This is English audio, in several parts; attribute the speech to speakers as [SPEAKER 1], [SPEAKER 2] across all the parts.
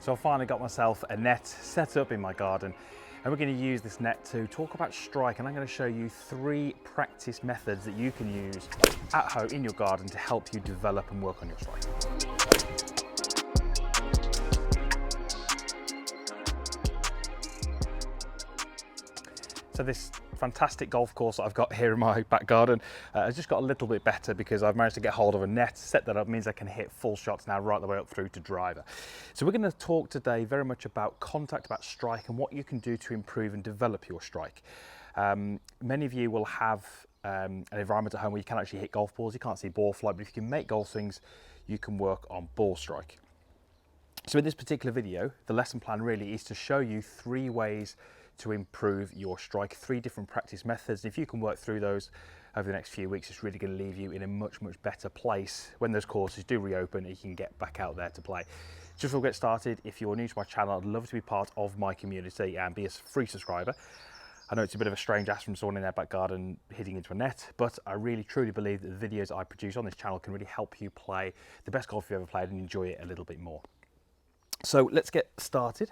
[SPEAKER 1] So I finally got myself a net set up in my garden, and we're going to use this net to talk about strike, and I'm going to show you 3 practice methods that you can use at home in your garden to help you develop and work on your strike. So this fantastic golf course that I've got here in my back garden has just got a little bit better because I've managed to get hold of a net, set that up, means I can hit full shots now right the way up through to driver. So we're going to talk today very much about contact, about strike, and what you can do to improve and develop your strike. Many of you will have an environment at home where you can actually hit golf balls, you can't see ball flight, but if you can make golf swings, you can work on ball strike. So in this particular video, the lesson plan really is to show you 3 ways to improve your strike, 3 different practice methods. If you can work through those over the next few weeks, it's really going to leave you in a much better place when those courses do reopen and you can get back out there to play. Just before we get started, if you're new to my channel, I'd love to be part of my community and be a free subscriber. I know it's a bit of a strange ask from someone in their back garden hitting into a net, but I really truly believe that the videos I produce on this channel can really help you play the best golf you've ever played and enjoy it a little bit more. So let's get started.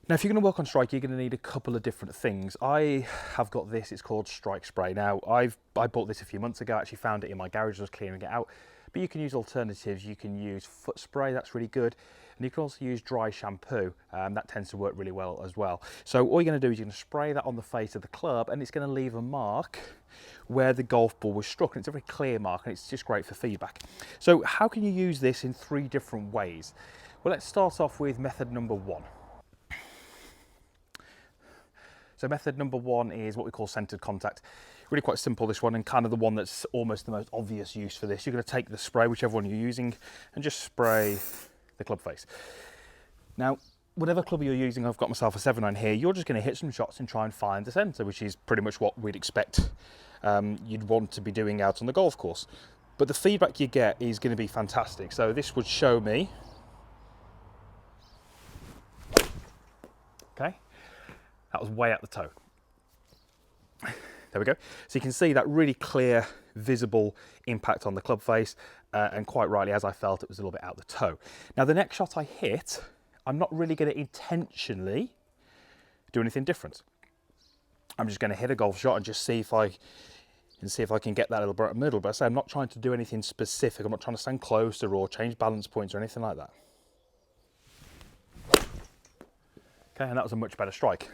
[SPEAKER 1] Now, if you're going to work on strike, you're going to need a couple of different things. I have got this, it's called Strike Spray. Now, I bought this a few months ago, I actually found it in my garage, I was clearing it out. But you can use alternatives, you can use foot spray, that's really good. And you can also use dry shampoo, that tends to work really well as well. So all you're going to do is you're going to spray that on the face of the club, and it's going to leave a mark where the golf ball was struck, and it's a very clear mark, and it's just great for feedback. So how can you use this in 3 different ways? Well, let's start off with method number 1. So method number 1 is what we call centered contact. Really quite simple, this one, and kind of the one that's almost the most obvious use for this. You're going to take the spray, whichever one you're using, and just spray the club face. Now, whatever club you're using, I've got myself a 7-iron here, you're just going to hit some shots and try and find the center, which is pretty much what we'd expect you'd want to be doing out on the golf course. But the feedback you get is going to be fantastic. So this would show me, okay, that was way out the toe. There we go. So you can see that really clear, visible impact on the club face, and quite rightly, as I felt, it was a little bit out the toe. Now, the next shot I hit, I'm not really going to intentionally do anything different. I'm just going to hit a golf shot and just see if I can get that little bit middle. But I say I'm not trying to do anything specific. I'm not trying to stand closer or change balance points or anything like that. Okay, and that was a much better strike.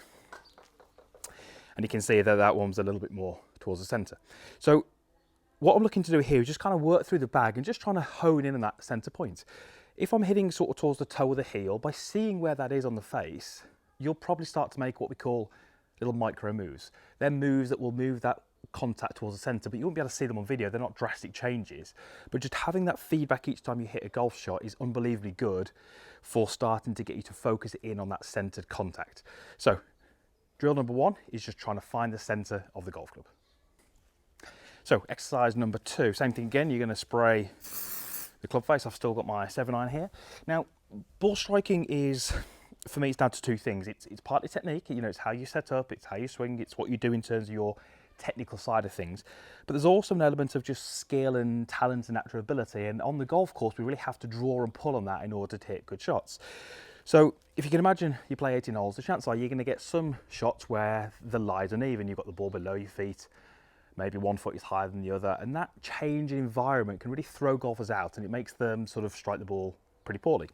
[SPEAKER 1] And you can see that that one was a little bit more towards the center. So what I'm looking to do here is just kind of work through the bag and just trying to hone in on that center point. If I'm hitting sort of towards the toe of the heel, by seeing where that is on the face, you'll probably start to make what we call little micro moves. They're moves that will move that contact towards the center, but you won't be able to see them on video. They're not drastic changes, but just having that feedback each time you hit a golf shot is unbelievably good for starting to get you to focus in on that centered contact. So drill number 1 is just trying to find the center of the golf club. So exercise number 2, same thing again, you're going to spray the club face. I've still got my 7-iron here. Now, ball striking is, for me, it's down to 2 things. It's partly technique, you know, it's how you set up, it's how you swing, it's what you do in terms of your technical side of things. But there's also an element of just skill and talent and natural ability. And on the golf course, we really have to draw and pull on that in order to hit good shots. So if you can imagine you play 18 holes, the chances are you're going to get some shots where the lies uneven. You've got the ball below your feet, maybe one foot is higher than the other, and that change in environment can really throw golfers out, and it makes them sort of strike the ball pretty poorly.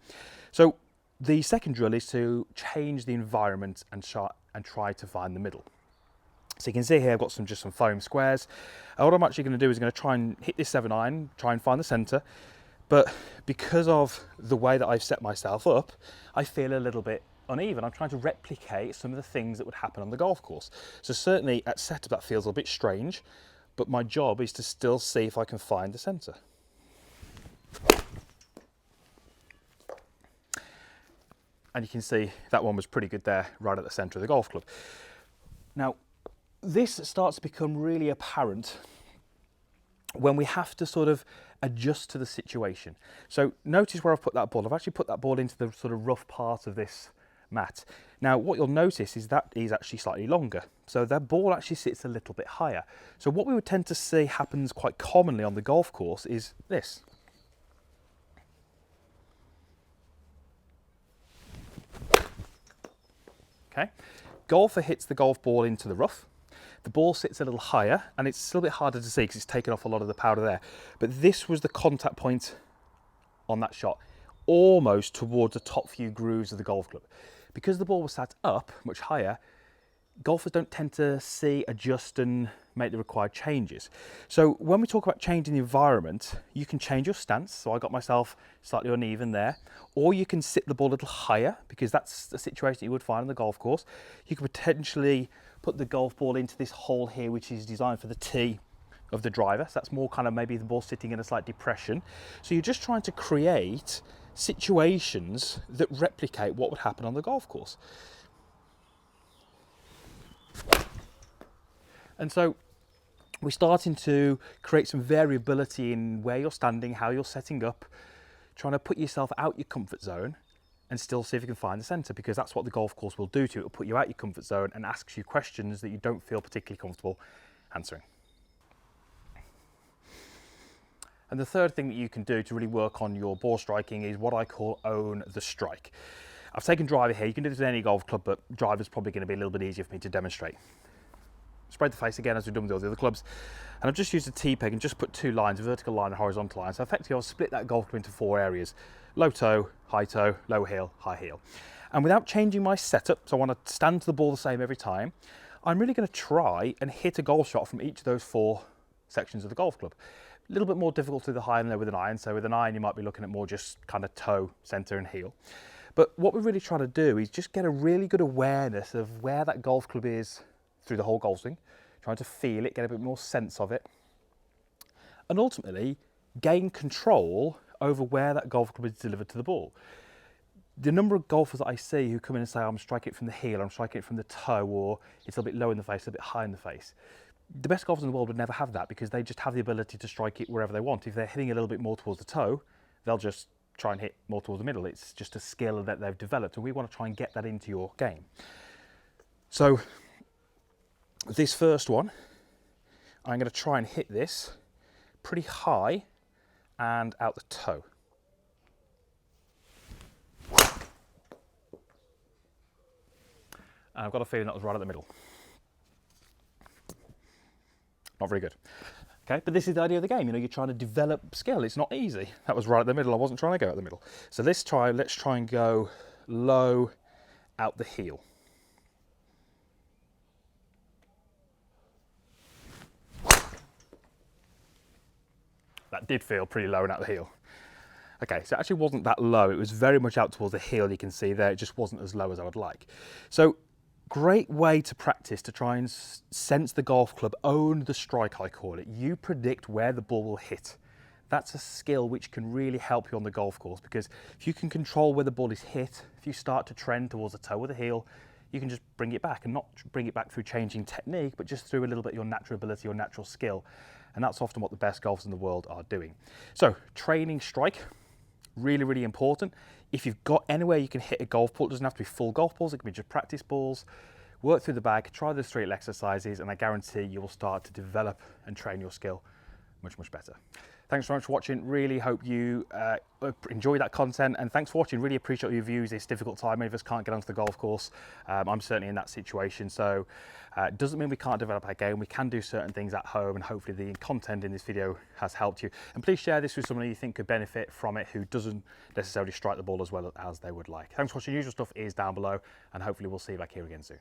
[SPEAKER 1] So the second drill is to change the environment and try to find the middle. So you can see here I've got just some foam squares. What I'm actually going to do is going to try and hit this 7-iron, try and find the center. But because of the way that I've set myself up, I feel a little bit uneven. I'm trying to replicate some of the things that would happen on the golf course. So certainly at setup that feels a bit strange, but my job is to still see if I can find the center. And you can see that one was pretty good there, right at the center of the golf club. Now, this starts to become really apparent when we have to sort of adjust to the situation. So notice where I've put that ball. I've actually put that ball into the sort of rough part of this mat. Now what you'll notice is that is actually slightly longer. So that ball actually sits a little bit higher. So what we would tend to see happens quite commonly on the golf course is this. Okay, golfer hits the golf ball into the rough. The ball sits a little higher, and it's still a bit harder to see because it's taken off a lot of the powder there. But this was the contact point on that shot, almost towards the top few grooves of the golf club. Because the ball was sat up much higher, golfers don't tend to see, adjust and make the required changes. So when we talk about changing the environment, you can change your stance. So I got myself slightly uneven there, or you can sit the ball a little higher, because that's the situation you would find on the golf course. You could potentially put the golf ball into this hole here, which is designed for the tee of the driver. So that's more kind of maybe the ball sitting in a slight depression. So you're just trying to create situations that replicate what would happen on the golf course. And so we're starting to create some variability in where you're standing, how you're setting up, trying to put yourself out your comfort zone and still see if you can find the centre, because that's what the golf course will do to you. It'll put you out your comfort zone and asks you questions that you don't feel particularly comfortable answering. And the third thing that you can do to really work on your ball striking is what I call own the strike. I've taken driver here. You can do this in any golf club, but driver's probably going to be a little bit easier for me to demonstrate. Spread the face again as we've done with all the other clubs. And I've just used a T-peg and just put two lines, a vertical line and a horizontal line. So effectively I'll split that golf club into 4 areas: low toe, low heel, high heel. And without changing my setup, so I want to stand to the ball the same every time, I'm really going to try and hit a golf shot from each of those 4 sections of the golf club. A little bit more difficult with the high than with an iron. So with an iron, you might be looking at more just kind of toe, center and heel. But what we're really trying to do is just get a really good awareness of where that golf club is through the whole golf swing, trying to feel it, get a bit more sense of it, and ultimately gain control over where that golf club is delivered to the ball. The number of golfers that I see who come in and say, I'm striking it from the heel, I'm striking it from the toe, or it's a bit low in the face, a bit high in the face. The best golfers in the world would never have that, because they just have the ability to strike it wherever they want. If they're hitting a little bit more towards the toe, they'll just try and hit more towards the middle. It's just a skill that they've developed, and we want to try and get that into your game. So this first one, I'm going to try and hit this pretty high and out the toe. And I've got a feeling that was right at the middle. Not very good. Okay, but this is the idea of the game. You know, you're trying to develop skill. It's not easy. That was right at the middle. I wasn't trying to go out the middle. So let's try and go low out the heel. That did feel pretty low and out the heel. Okay, so it actually wasn't that low. It was very much out towards the heel. You can see there, it just wasn't as low as I would like. So great way to practice, to try and sense the golf club, own the strike, I call it. You predict where the ball will hit. That's a skill which can really help you on the golf course, because if you can control where the ball is hit, if you start to trend towards the toe or the heel, you can just bring it back, and not bring it back through changing technique, but just through a little bit of your natural ability, your natural skill. And that's often what the best golfers in the world are doing. So training strike, really, really important. If you've got anywhere you can hit a golf ball, it doesn't have to be full golf balls, it can be just practice balls. Work through the bag, try those 3 little exercises, and I guarantee you will start to develop and train your skill much, much better. Thanks so much for watching. Really hope you enjoy that content, and thanks for watching. Really appreciate your views. It's a difficult time. Many of us can't get onto the golf course. I'm certainly in that situation. So it doesn't mean we can't develop our game. We can do certain things at home, and hopefully the content in this video has helped you. And please share this with someone you think could benefit from it, who doesn't necessarily strike the ball as well as they would like. Thanks for watching. Usual stuff is down below, and hopefully we'll see you back here again soon.